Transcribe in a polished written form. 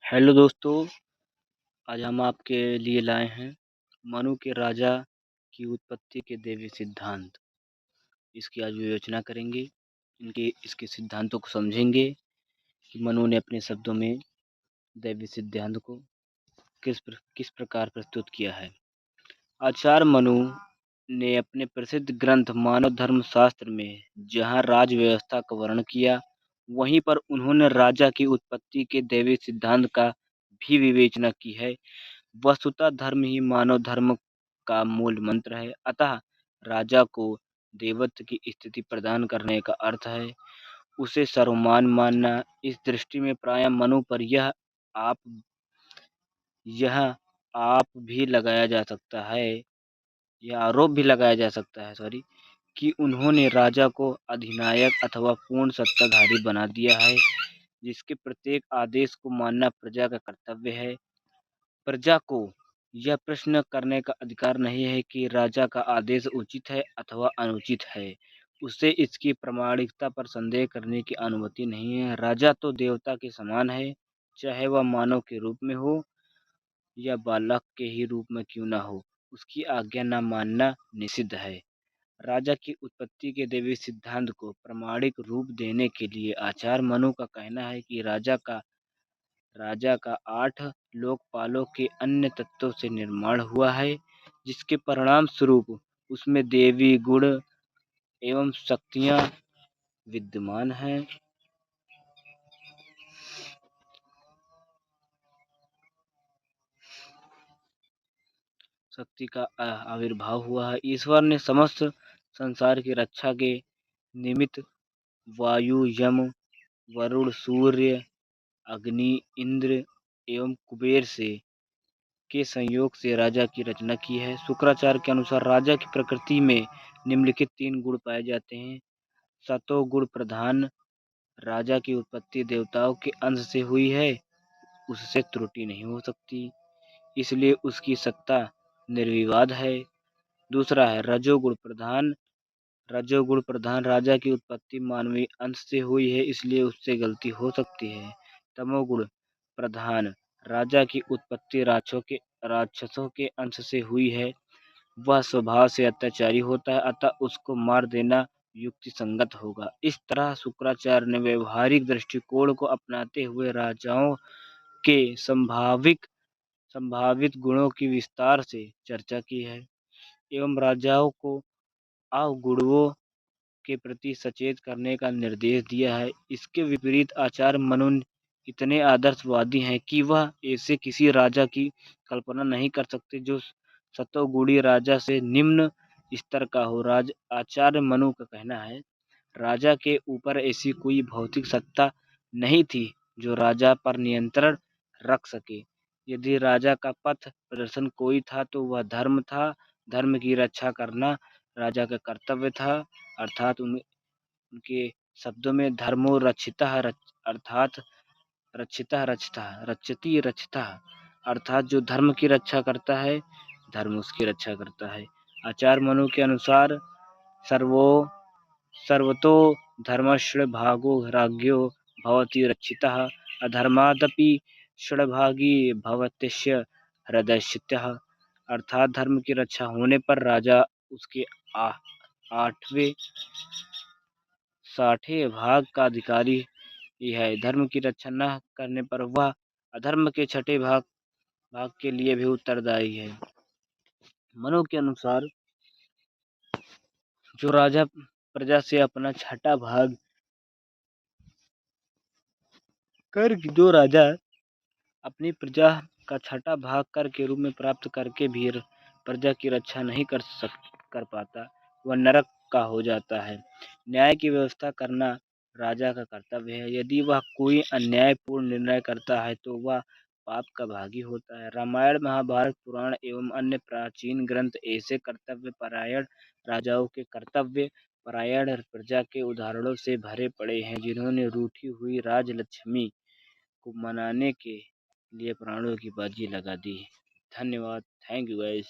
Hello दोस्तों, आज हम आपके लिए लाए हैं मनु के राजा की उत्पत्ति के दैवीय सिद्धांत। इसकी आज विवेचना करेंगे, इसके सिद्धांतों को समझेंगे कि मनु ने अपने शब्दों में दैवीय सिद्धांत को किस प्रकार प्रस्तुत किया है। आचार्य मनु ने अपने प्रसिद्ध ग्रंथ मानव धर्म शास्त्र में जहाँ राज व्यवस्था का वर्णन किया, वहीं पर उन्होंने राजा की उत्पत्ति के दैवीय सिद्धांत का भी विवेचना की है। वस्तुतः धर्म ही मानव धर्म का मूल मंत्र है, अतः राजा को देवत्व की स्थिति प्रदान करने का अर्थ है उसे सर्वमान मानना। इस दृष्टि में प्रायः मनु पर आप यह आप भी लगाया जा सकता है यह आरोप भी लगाया जा सकता है कि उन्होंने राजा को अधिनायक अथवा पूर्ण सत्ताधारी बना दिया है, जिसके प्रत्येक आदेश को मानना प्रजा का कर्तव्य है। प्रजा को यह प्रश्न करने का अधिकार नहीं है कि राजा का आदेश उचित है अथवा अनुचित है। उसे इसकी प्रामाणिकता पर संदेह करने की अनुमति नहीं है। राजा तो देवता के समान है, चाहे वह मानव के रूप में हो या बालक के ही रूप में क्यों न हो। उसकी आज्ञा न मानना निषिद्ध है। राजा की उत्पत्ति के दैवीय सिद्धांत को प्रामाणिक रूप देने के लिए आचार्य मनु का कहना है कि राजा का 8 लोकपालों के अन्य तत्वों से निर्माण हुआ है, जिसके परिणाम स्वरूप उसमें देवी गुण एवं शक्तियाँ विद्यमान हैं। शक्ति का आविर्भाव हुआ है। ईश्वर ने समस्त संसार की रक्षा के निमित्त वायु, यम, वरुण, सूर्य, अग्नि, इंद्र एवं कुबेर के संयोग से राजा की रचना की है। शुक्राचार्य के अनुसार राजा की प्रकृति में निम्नलिखित 3 गुण पाए जाते हैं। सतो गुण प्रधान राजा की उत्पत्ति देवताओं के अंश से हुई है, उससे त्रुटि नहीं हो सकती, इसलिए उसकी सत्ता निर्विवाद है। दूसरा है रजोगुण प्रधान राजा की उत्पत्ति मानवीय अंश से हुई है, इसलिए उससे गलती हो सकती है। तमोगुण प्रधान राजा की उत्पत्ति राक्षसों के अंश से हुई है, वह स्वभाव से अत्याचारी होता है, अतः उसको मार देना युक्ति संगत होगा। इस तरह शुक्राचार्य ने व्यवहारिक दृष्टिकोण को अपनाते हुए राजाओं के संभावित गुणों की विस्तार से चर्चा की है एवं राजाओं को अवगुणों के प्रति सचेत करने का निर्देश दिया है। इसके विपरीत आचार्य मनु इतने आदर्शवादी हैं कि वह ऐसे किसी राजा की कल्पना नहीं कर सकते जो सतोगुणी राजा से निम्न स्तर का हो। आचार्य मनु का कहना है, राजा के ऊपर ऐसी कोई भौतिक सत्ता नहीं थी जो राजा पर नियंत्रण रख सके। यदि राजा का पथ प्रदर्शन कोई था तो वह धर्म था। धर्म की रक्षा करना राजा का कर्तव्य था, अर्थात उनके शब्दों में धर्मो रक्षितः अर्थात रक्षितः रक्षितः रक्षति रक्षितः अर्थात जो धर्म की रक्षा करता है, धर्म उसकी रक्षा करता है। आचार्य मनु के अनुसार सर्वतो धर्मषड्भागो राज्ञो भवति रक्षितः अधर्मादपि षड्भागी भवत्यस्य हृदयस्थितः अर्थात धर्म की रक्षा होने पर राजा उसके 8वें 60वें भाग का अधिकारी ही है। धर्म की रक्षा न करने पर वह अधर्म के 6ठे भाग के लिए भी उत्तरदायी है। मनु के अनुसार जो राजा प्रजा से अपना 6ठा भाग कर जो राजा अपनी प्रजा का 6ठा भाग कर के रूप में प्राप्त करके भी प्रजा की रक्षा नहीं कर पाता, वह नरक का हो जाता है। न्याय की व्यवस्था करना राजा का कर्तव्य है। यदि वह कोई अन्यायपूर्ण निर्णय करता है तो वह पाप का भागी होता है। रामायण, महाभारत, पुराण एवं अन्य प्राचीन ग्रंथ ऐसे कर्तव्य परायण राजाओं के कर्तव्य परायण प्रजा के उदाहरणों से भरे पड़े हैं, जिन्होंने रूठी हुई राजलक्ष्मी को मनाने के लिए प्राणों की बाजी लगा दी। धन्यवाद। Thank you guys.